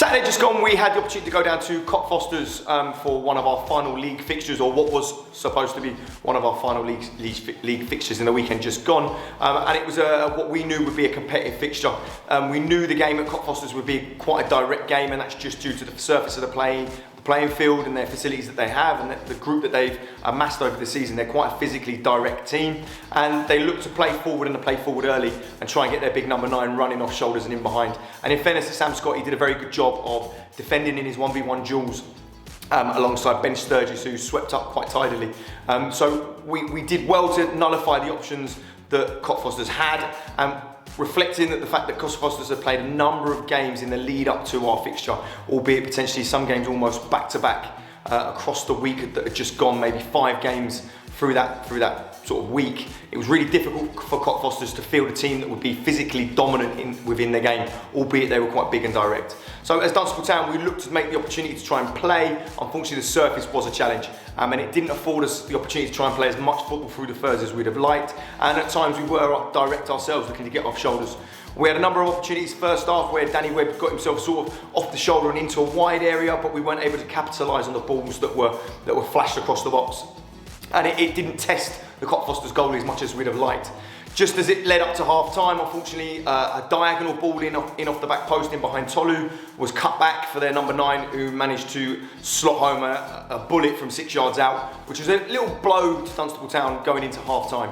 Saturday just gone, we had the opportunity to go down to Cockfosters for one of our final league fixtures, or what was supposed to be one of our final league fixtures in the weekend just gone. And it was what we knew would be a competitive fixture. We knew the game at Cockfosters would be quite a direct game, and that's just due to the surface of the playing field and their facilities that they have, and the group that they've amassed over the season. They're quite a physically direct team, and they look to play forward and to play forward early and try and get their big number 9 running off shoulders and in behind. And in fairness to Sam Scott, he did a very good job of defending in his 1v1 duels alongside Ben Sturgis, who swept up quite tidily. So we did well to nullify the options that Cockfosters had, reflecting that the fact that Cockfosters have played a number of games in the lead up to our fixture, albeit potentially some games almost back to back across the week that had just gone, maybe 5 games through that sort of week. It was really difficult for Cockfosters to field a team that would be physically dominant within the game, albeit they were quite big and direct. So as Dunstable Town, we looked to make the opportunity to try and play. Unfortunately, the surface was a challenge, and it didn't afford us the opportunity to try and play as much football through the furs as we'd have liked. And at times we were direct ourselves, looking to get off shoulders. We had a number of opportunities first half where Danny Webb got himself sort of off the shoulder and into a wide area, but we weren't able to capitalise on the balls that were flashed across the box. And it didn't test the Cockfosters goalie as much as we'd have liked. Just as it led up to half time, unfortunately, a diagonal ball in off the back post in behind Tolu was cut back for their number 9, who managed to slot home a bullet from 6 yards out, which was a little blow to Dunstable Town going into half time.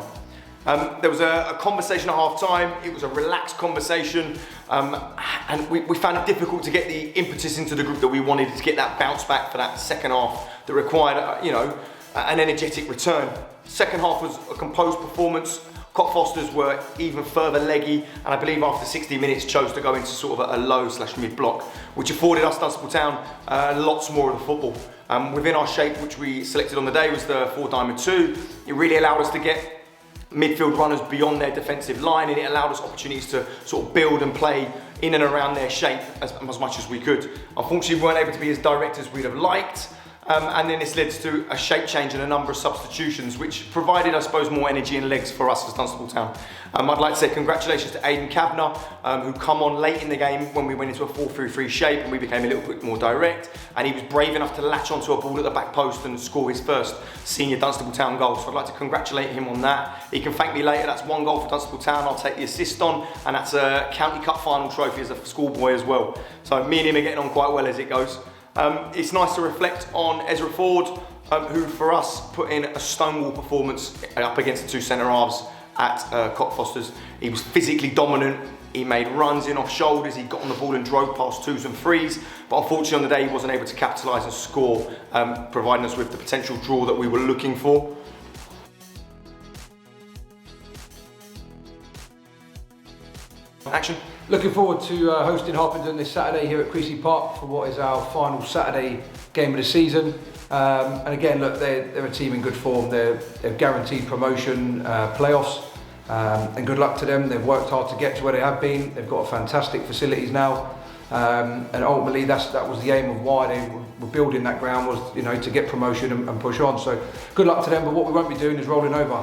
There was a conversation at half time. It was a relaxed conversation, and we found it difficult to get the impetus into the group that we wanted to get that bounce back for that second half that required, an energetic return. Second half was a composed performance. Cockfosters were even further leggy, and I believe after 60 minutes chose to go into sort of a low/mid block, which afforded us, Dunstable Town, lots more of the football. Within our shape, which we selected on the day, was the 4-diamond-2. It really allowed us to get midfield runners beyond their defensive line, and it allowed us opportunities to sort of build and play in and around their shape as much as we could. Unfortunately, we weren't able to be as direct as we'd have liked. And then this led to a shape change and a number of substitutions, which provided, I suppose, more energy and legs for us as Dunstable Town. I'd like to say congratulations to Aidan Kavanagh, who come on late in the game when we went into a 4-3-3 shape and we became a little bit more direct. And he was brave enough to latch onto a ball at the back post and score his first senior Dunstable Town goal. So I'd like to congratulate him on that. He can thank me later. That's 1 goal for Dunstable Town. I'll take the assist on, and that's a County Cup final trophy as a schoolboy as well. So me and him are getting on quite well as it goes. It's nice to reflect on Ezra Ford, who for us put in a stonewall performance up against the 2 centre halves at Cockfosters. He was physically dominant. He made runs in off shoulders. He got on the ball and drove past 2s and 3s. But unfortunately on the day he wasn't able to capitalise and score, providing us with the potential draw that we were looking for. Action. Looking forward to hosting Harpenden this Saturday here at Creasy Park for what is our final Saturday game of the season. And again, look, they're a team in good form. They've guaranteed promotion, playoffs, and good luck to them. They've worked hard to get to where they have been. They've got fantastic facilities now, and ultimately that was the aim of why they were building that ground, was to get promotion and push on. So good luck to them. But what we won't be doing is rolling over.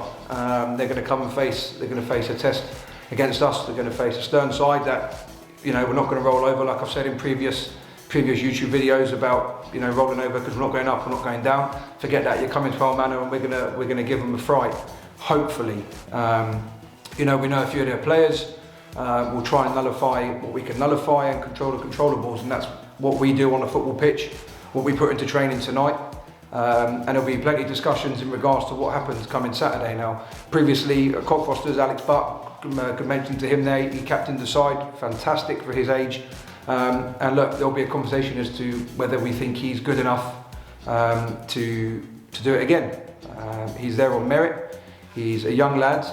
They're going to come and face a test against us. They're going to face a stern side that, we're not going to roll over, like I've said in previous YouTube videos about, rolling over because we're not going up, we're not going down. Forget that. You're coming to our manor and we're going to give them a fright. Hopefully, we know a few of their players. We'll try and nullify what we can nullify and control the controllables, and that's what we do on a football pitch. What we put into training tonight. And there'll be plenty of discussions in regards to what happens coming Saturday. Now, previously at Cockfosters, Alex Buck, could mention to him there, he captained the side, fantastic for his age. And look, there'll be a conversation as to whether we think he's good enough to do it again. He's there on merit. He's a young lad.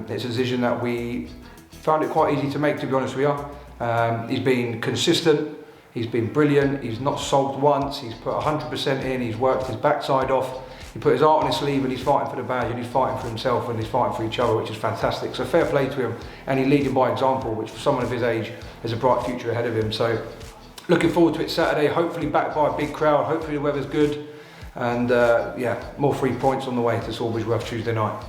It's a decision that we found it quite easy to make, to be honest with you. He's been consistent. He's been brilliant. He's not sulked once. He's put 100% in. He's worked his backside off. He put his heart on his sleeve, and he's fighting for the badge, and he's fighting for himself, and he's fighting for each other, which is fantastic. So fair play to him, and he's leading by example, which for someone of his age has a bright future ahead of him. So looking forward to it Saturday, hopefully backed by a big crowd, hopefully the weather's good, and more 3 points on the way to Sawbridge Worth Tuesday night.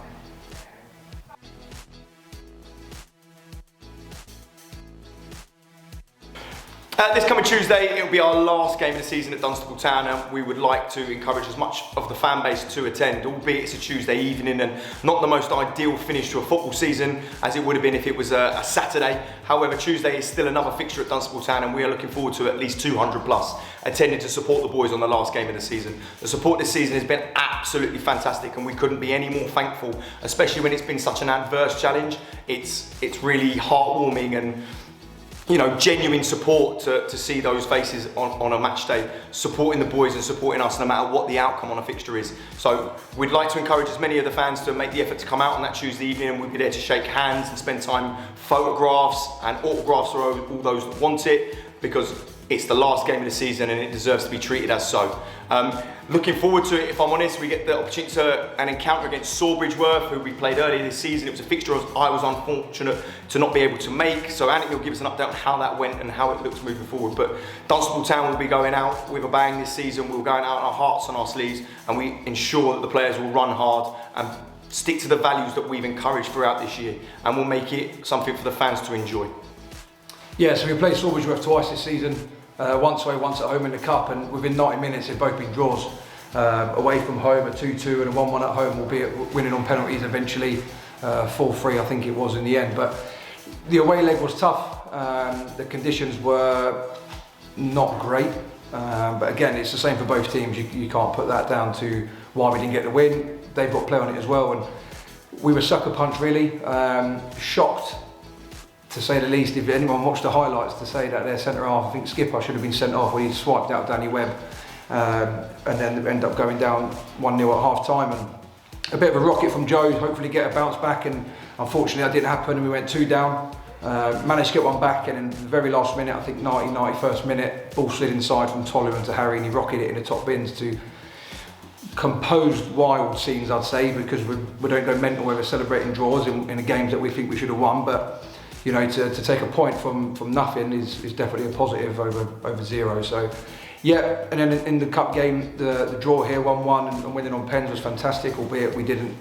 This coming Tuesday, it'll be our last game of the season at Dunstable Town, and we would like to encourage as much of the fan base to attend, albeit it's a Tuesday evening and not the most ideal finish to a football season as it would have been if it was a Saturday. However, Tuesday is still another fixture at Dunstable Town, and we are looking forward to at least 200 plus attending to support the boys on the last game of the season. The support this season has been absolutely fantastic, and we couldn't be any more thankful, especially when it's been such an adverse challenge. It's really heartwarming and, you know, genuine support to see those faces on a match day, supporting the boys and supporting us no matter what the outcome on a fixture is. So we'd like to encourage as many of the fans to make the effort to come out on that Tuesday evening, and we'll be there to shake hands and spend time photographs and autographs for all those that want it, because it's the last game of the season and it deserves to be treated as so. Looking forward to it, if I'm honest. We get the opportunity to an encounter against Sawbridgeworth, who we played earlier this season. It was a fixture I was unfortunate to not be able to make, so Andy will give us an update on how that went and how it looks moving forward. But Dunstable Town will be going out with a bang this season. We're going out on our hearts and our sleeves, and we ensure that the players will run hard and stick to the values that we've encouraged throughout this year, and we'll make it something for the fans to enjoy. Yeah, so we played Sawbridgeworth twice this season, once away, once at home in the cup, and within 90 minutes they've both been draws. Away from home, a 2-2 and a 1-1 at home, albeit winning on penalties eventually, 4-3 I think it was in the end. But the away leg was tough, the conditions were not great, but again it's the same for both teams. You can't put that down to why we didn't get the win. They've got to play on it as well, and we were sucker punched really. Shocked, to say the least, if anyone watched the highlights, to say that their centre half, I think Skipper, should have been sent off when he swiped out Danny Webb, and then end up going down 1-0 at half time. And a bit of a rocket from Joe, hopefully get a bounce back, and unfortunately that didn't happen and we went 2 down. Managed to get one back, and in the very last minute, I think 91st minute, ball slid inside from Tolliver to Harry, and he rocketed it in the top bins to composed wild scenes, I'd say, because we don't go mental when we're celebrating draws in the games that we think we should have won. But you know, to take a point from nothing is definitely a positive over 0. So yeah, and then in the cup game, the draw here 1-1 and winning on pens was fantastic, albeit we didn't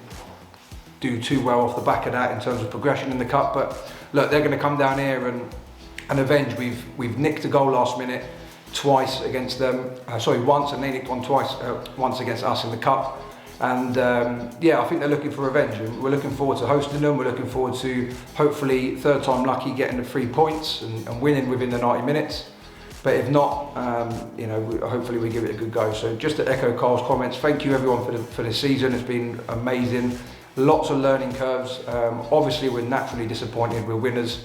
do too well off the back of that in terms of progression in the cup. But look, they're going to come down here and avenge. We've nicked a goal last minute twice against them, once, and they nicked one twice, once against us in the cup. And yeah, I think they're looking for revenge. We're looking forward to hosting them. We're looking forward to hopefully third time lucky, getting the 3 points and winning within the 90 minutes. But if not, you know, hopefully we give it a good go. So just to echo Carl's comments, thank you everyone for the season. It's been amazing. Lots of learning curves. Obviously, we're naturally disappointed. We're winners.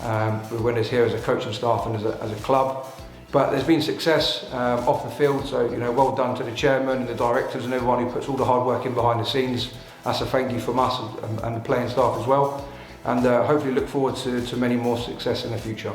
We're winners here as a coaching staff and as a club. But there's been success off the field, so you know, well done to the chairman and the directors and everyone who puts all the hard work in behind the scenes. That's a thank you from us and the playing staff as well. And hopefully look forward to many more success in the future.